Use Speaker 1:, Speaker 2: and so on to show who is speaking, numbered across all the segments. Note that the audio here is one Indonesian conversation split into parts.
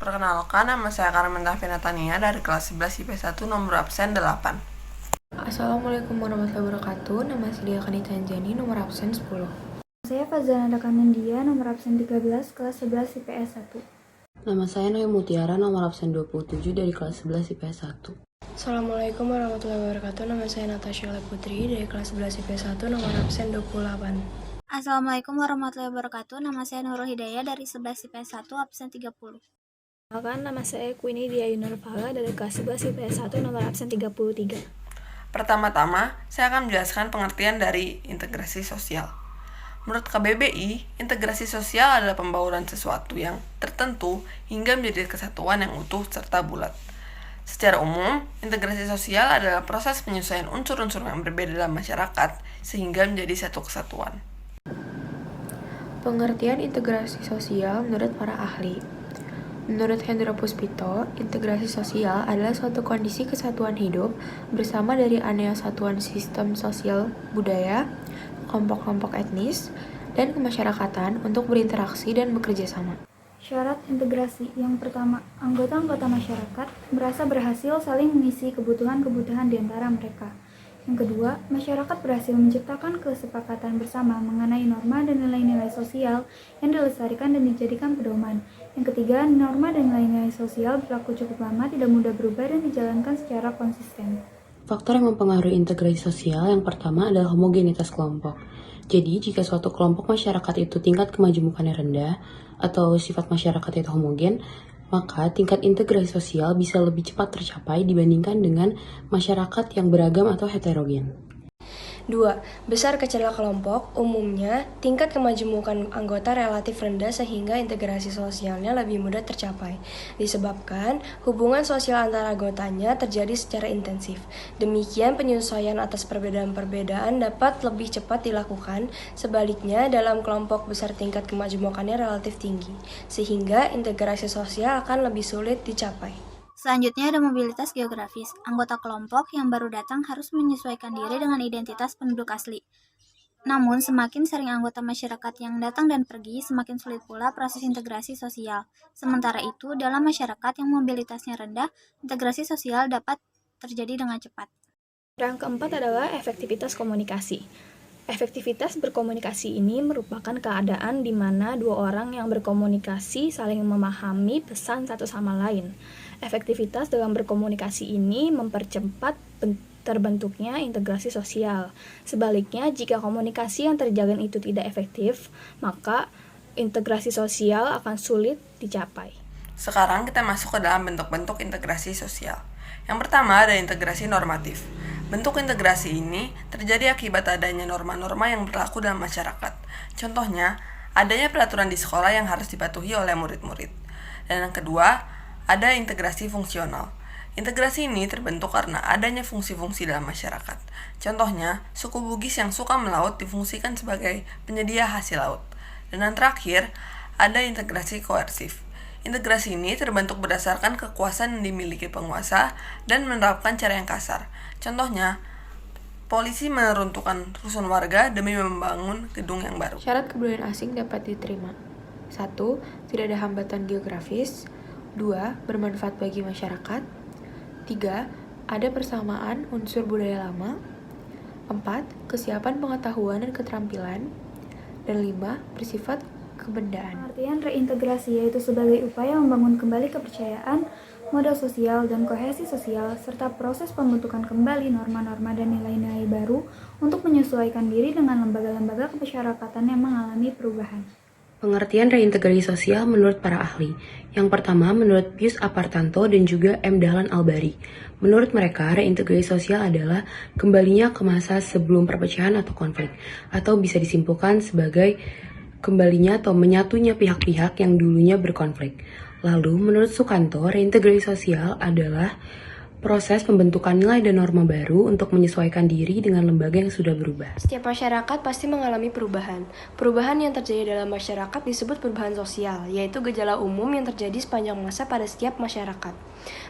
Speaker 1: Perkenalkan, nama saya Karmenta Venatania dari kelas 11 IP1 nomor absen 8.
Speaker 2: Assalamualaikum warahmatullahi wabarakatuh. Nama saya Dia Kanita Anjani, nomor absen 10.
Speaker 3: Saya Fazana Kanandia, nomor absen 13, kelas 11 IPS 1.
Speaker 4: Nama saya Noy Mutiara, nomor absen 27 dari kelas 11 IPS 1.
Speaker 5: Assalamualaikum warahmatullahi wabarakatuh. Nama saya Natasha Putri dari kelas 11 IPS 1 nomor absen 28.
Speaker 6: Assalamualaikum warahmatullahi wabarakatuh. Nama saya Nurul Hidayah dari 11 IPS 1 absen 30.
Speaker 7: Nama saya Queenie Diayunar Fala dari kelas 11 IPS 1 nomor absen 33.
Speaker 1: Pertama-tama, saya akan menjelaskan pengertian dari integrasi sosial. Menurut KBBI, integrasi sosial adalah pembauran sesuatu yang tertentu hingga menjadi kesatuan yang utuh serta bulat. Secara umum, integrasi sosial adalah proses penyesuaian unsur-unsur yang berbeda dalam masyarakat sehingga menjadi satu kesatuan.
Speaker 2: Pengertian integrasi sosial menurut para ahli. Menurut Hendra Puspito, integrasi sosial adalah suatu kondisi kesatuan hidup bersama dari aneka satuan sistem sosial, budaya, kelompok-kelompok etnis, dan kemasyarakatan untuk berinteraksi dan bekerja sama.
Speaker 3: Syarat integrasi yang pertama, anggota-anggota masyarakat merasa berhasil saling mengisi kebutuhan-kebutuhan di antara mereka. Yang kedua, masyarakat berhasil menciptakan kesepakatan bersama mengenai norma dan nilai-nilai sosial yang dilestarikan dan dijadikan pedoman. Yang ketiga, norma dan nilai-nilai sosial berlaku cukup lama, tidak mudah berubah, dan dijalankan secara konsisten.
Speaker 4: Faktor yang mempengaruhi integrasi sosial yang pertama adalah homogenitas kelompok. Jadi, jika suatu kelompok masyarakat itu tingkat kemajemukannya rendah atau sifat masyarakat itu homogen, maka tingkat integrasi sosial bisa lebih cepat tercapai dibandingkan dengan masyarakat yang beragam atau heterogen.
Speaker 5: 2. Besar kecilnya kelompok, umumnya tingkat kemajemukan anggota relatif rendah sehingga integrasi sosialnya lebih mudah tercapai. Disebabkan hubungan sosial antara anggotanya terjadi secara intensif. Demikian penyesuaian atas perbedaan-perbedaan dapat lebih cepat dilakukan. Sebaliknya, dalam kelompok besar tingkat kemajemukannya relatif tinggi, sehingga integrasi sosial akan lebih sulit dicapai.
Speaker 6: Selanjutnya ada mobilitas geografis. Anggota kelompok yang baru datang harus menyesuaikan diri dengan identitas penduduk asli. Namun, semakin sering anggota masyarakat yang datang dan pergi, semakin sulit pula proses integrasi sosial. Sementara itu, dalam masyarakat yang mobilitasnya rendah, integrasi sosial dapat terjadi dengan cepat.
Speaker 7: Yang keempat adalah efektivitas komunikasi. Efektivitas berkomunikasi ini merupakan keadaan di mana dua orang yang berkomunikasi saling memahami pesan satu sama lain. Efektivitas dalam berkomunikasi ini mempercepat terbentuknya integrasi sosial. Sebaliknya, jika komunikasi yang terjalin itu tidak efektif, maka integrasi sosial akan sulit dicapai.
Speaker 1: Sekarang kita masuk ke dalam bentuk-bentuk integrasi sosial. Yang pertama ada integrasi normatif. Bentuk integrasi ini terjadi akibat adanya norma-norma yang berlaku dalam masyarakat. Contohnya, adanya peraturan di sekolah yang harus dipatuhi oleh murid-murid. Dan yang kedua, ada integrasi fungsional. Integrasi ini terbentuk karena adanya fungsi-fungsi dalam masyarakat. Contohnya, suku Bugis yang suka melaut difungsikan sebagai penyedia hasil laut. Dan yang terakhir, ada integrasi koersif. Integrasi ini terbentuk berdasarkan kekuasaan yang dimiliki penguasa dan menerapkan cara yang kasar. Contohnya, polisi meruntuhkan rusun warga demi membangun gedung yang baru.
Speaker 2: Syarat kebudayaan asing dapat diterima. 1. Tidak ada hambatan geografis. 2. Bermanfaat bagi masyarakat. 3. Ada persamaan unsur budaya lama. 4. Kesiapan pengetahuan dan keterampilan. Dan 5. Bersifat kebendaan.
Speaker 3: Pengertian reintegrasi yaitu sebagai upaya membangun kembali kepercayaan, modal sosial, dan kohesi sosial, serta proses pembentukan kembali norma-norma dan nilai-nilai baru untuk menyesuaikan diri dengan lembaga-lembaga kemasyarakatan yang mengalami perubahan.
Speaker 4: Pengertian reintegrasi sosial menurut para ahli. Yang pertama menurut Pius Apartanto dan juga M. Dahlan Albari. Menurut mereka, reintegrasi sosial adalah kembalinya ke masa sebelum perpecahan atau konflik, atau bisa disimpulkan sebagai kembalinya atau menyatunya pihak-pihak yang dulunya berkonflik. Lalu, menurut Sukanto, reintegrasi sosial adalah proses pembentukan nilai dan norma baru untuk menyesuaikan diri dengan lembaga yang sudah berubah.
Speaker 5: Setiap masyarakat pasti mengalami perubahan. Perubahan yang terjadi dalam masyarakat disebut perubahan sosial, yaitu gejala umum yang terjadi sepanjang masa pada setiap masyarakat.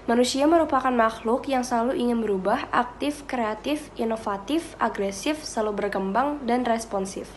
Speaker 5: Manusia merupakan makhluk yang selalu ingin berubah, aktif, kreatif, inovatif, agresif, selalu berkembang, dan responsif.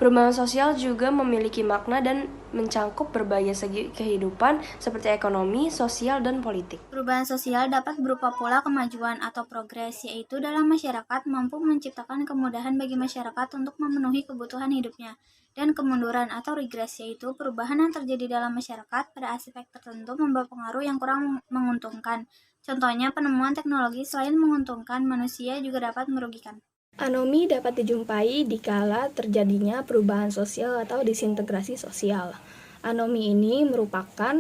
Speaker 5: Perubahan sosial juga memiliki makna dan mencangkup berbagai segi kehidupan seperti ekonomi, sosial, dan politik.
Speaker 6: Perubahan sosial dapat berupa pula kemajuan atau progres, yaitu dalam masyarakat mampu menciptakan kemudahan bagi masyarakat untuk memenuhi kebutuhan hidupnya, dan kemunduran atau regres, yaitu perubahan yang terjadi dalam masyarakat pada aspek tertentu membawa pengaruh yang kurang menguntungkan. Contohnya, penemuan teknologi selain menguntungkan manusia juga dapat merugikan.
Speaker 7: Anomi dapat dijumpai dikala terjadinya perubahan sosial atau disintegrasi sosial. Anomi ini merupakan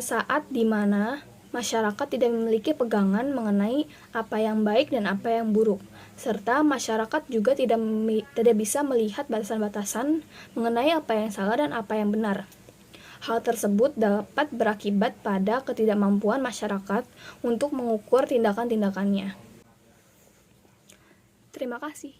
Speaker 7: saat di mana masyarakat tidak memiliki pegangan mengenai apa yang baik dan apa yang buruk, serta masyarakat juga tidak bisa melihat batasan-batasan mengenai apa yang salah dan apa yang benar. Hal tersebut dapat berakibat pada ketidakmampuan masyarakat untuk mengukur tindakan-tindakannya. Terima kasih.